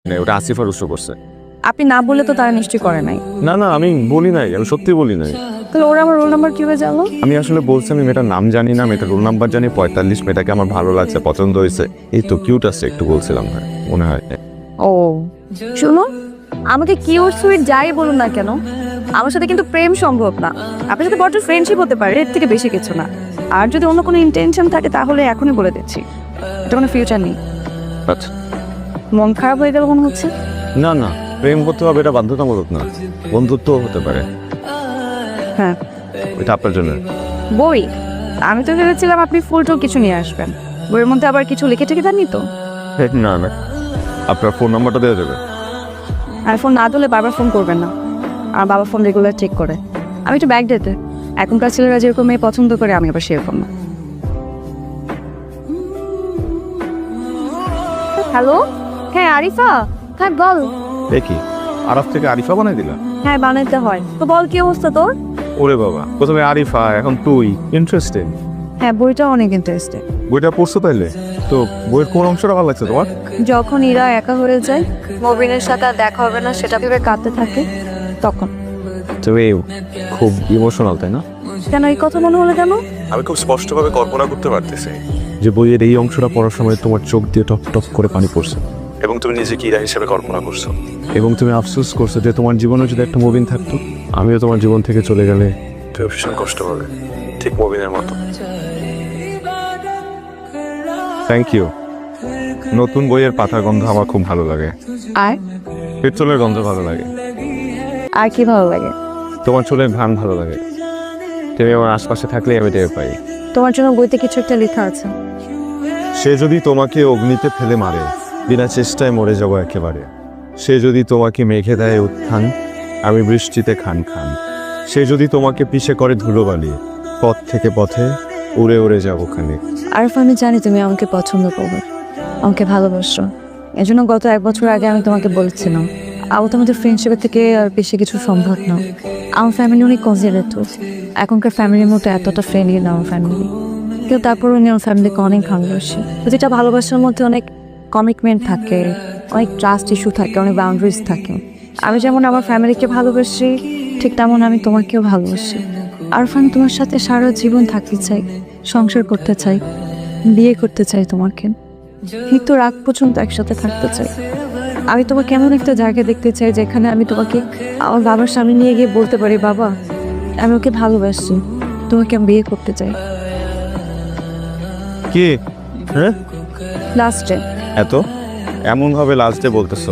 ওটা আসিফা রুশো করছে। আপনি না বললে তো তারা নিশ্চয়ই করে নাই। না না, আমি বলি নাই, আমি সত্যি বলি নাই। তাহলে ওরা আমার রোল নাম্বার কিভাবে জানলো? আমি আসলে বলছি আমি মেয়েটার নাম জানি না, মেয়েটার রোল নাম্বার জানি 45, মেয়েটাকে আমার ভালো লাগছে, পছন্দ হয়েছে, এই তো কিউট আছে একটু বলছিলাম, হ্যাঁ মনে হয়। ও শুনো, আমাকে কিউট সুইট যাই বলুন না কেন, আমার সাথে কিন্তু প্রেম সম্ভব না। আপনার সাথে বড় ফ্রেন্ডশিপ হতে পারে, এর থেকে বেশি কিছু না। আর যদি অন্য কোনো ইন্টেনশন থাকে তাহলে এখনই বলে দিচ্ছি, এটা কোনো ফিউচার নেই। আচ্ছা, মন খারাপ হয়ে গেল মনে হচ্ছে। না না, প্রেম করতে হবে এটা বাধ্যতামূলক না, বন্ধুত্বও হতে পারে। হ্যাঁ এটা আপনার জন্য। বই, আমি তো ভেবেছিলাম আপনি ফুল টুল কিছু নিয়ে আসবেন, বইয়ের মধ্যে আবার কিছু লিখে টেকে দেননি তো? না না, আপনার ফোন নাম্বারটা দেওয়া যাবে? আর ফোন না দিলে বারবার ফোন করবেন না, আর বাবা ফোন রেগুলার চেক করে। আমি একটু ব্যাগ দিতে, এখনকার ছেলেরা যেরকম মেয়ে পছন্দ করে আমি আবার সেরকম না। হ্যালো, হ্যাঁ আরিফা, হ্যাঁ বল। দেখি আরব থেকে আরিফা বানাই দিলা? হ্যাঁ বানাইতে হয় তো, বল কি অবস্থা তোর? ওরে বাবা, প্রথমে আরিফা এখন তুই, ইন্টারেস্টিং। হ্যাঁ বইটা অনেক ইন্টারেস্টিং। বইটা পড়ছো তাইলে? তো বইয়ের কোন অংশটা ভালো লাগছে তোমার? যখন ইরা একা হয়ে যায়, মবিনের সাথে আর দেখা হবে না সেটা ভেবে কাঁদতে থাকে, তখন। তুমি খুব ইমোশনাল তাই না? কেন এই কথা মনে হলো কেন? আমি খুব স্পষ্টভাবে কল্পনা করতে পারতেছি যে বইয়ের এই অংশটা পড়ার সময় তোমার চোখ দিয়ে টপ টপ করে পানি পড়ছে, এবং তুমি নিজেকে ইরা হিসেবে কল্পনা করছো, এবং তুমি আফসোস করছো যে তোমার জীবনে যদি একটা মবিন থাকতো, আমিও তোমার জীবন থেকে চলে গেলে তুমি ভীষণ কষ্ট হবে, ঠিক মবিনের মতো। Thank you. নতুন বইয়ের পাতার গন্ধ আমার খুব ভালো লাগে, আর পেট্রোলের গন্ধ ভালো লাগে, আর কি ভালো লাগে? তোমার চুলের ঘ্রাণ ভালো লাগে, তুমি আমার আশপাশে থাকলেই আমি টের পাই। তোমার জন্য বইতে কিছু একটা লেখা আছে। সে যদি তোমাকে অগ্নিতে ফেলে মারে, বিনা চেষ্টায় মরে যাবো একেবারে। সে যদি তোমাকে মেঘে দেয় উত্থান, আমি বৃষ্টিতে খান খান। সে যদি তোমাকে পিষে করে ধুলোবালি, পথ থেকে পথে উড়ে উড়ে যাবো খানে। আরিফ, আমি জানি তুমি আমাকে পছন্দ করবে, আমাকে ভালোবাসো। এজন্য গত 1 বছর আগে আমি তোমাকে বলেছিলাম তো আমাদের ফ্রেন্ডশিপের থেকে আর বেশি কিছু সম্ভব না। আমার ফ্যামিলি অনেক কনজারভেটিভ, এখনকার ফ্যামিলির মতো এতটা ফ্রেন্ডলি না আমার ফ্যামিলি, কিন্তু তারপরে আমি আমার ফ্যামিলিকে অনেক ভালোবাসি। প্রতিটা ভালোবাসার মধ্যে অনেক কমিটমেন্ট থাকে, অনেক ট্রাস্ট ইস্যু থাকে, অনেক বাউন্ডারিজ থাকে। আমি যেমন আমার ফ্যামিলিকে ভালোবাসি, ঠিক তেমন আমি তোমাকেও ভালোবাসি। আর আমি তোমার সাথে সারা জীবন থাকতে চাই, সংসার করতে চাই, বিয়ে করতে চাই তোমাকে, মৃত্যুর আগ পর্যন্ত একসাথে থাকতে চাই। আমি তোমাকে এমন একটা জায়গা দেখতে চাই যেখানে আমি তোমাকে আমার বাবার সামনে নিয়ে গিয়ে বলতে পারি, বাবা আমি ওকে ভালোবাসি, তোমাকে আমি বিয়ে করতে চাই। কি? হ্যাঁ, লাস্টে এত এমন ভাবে লাস্টে বলতেছো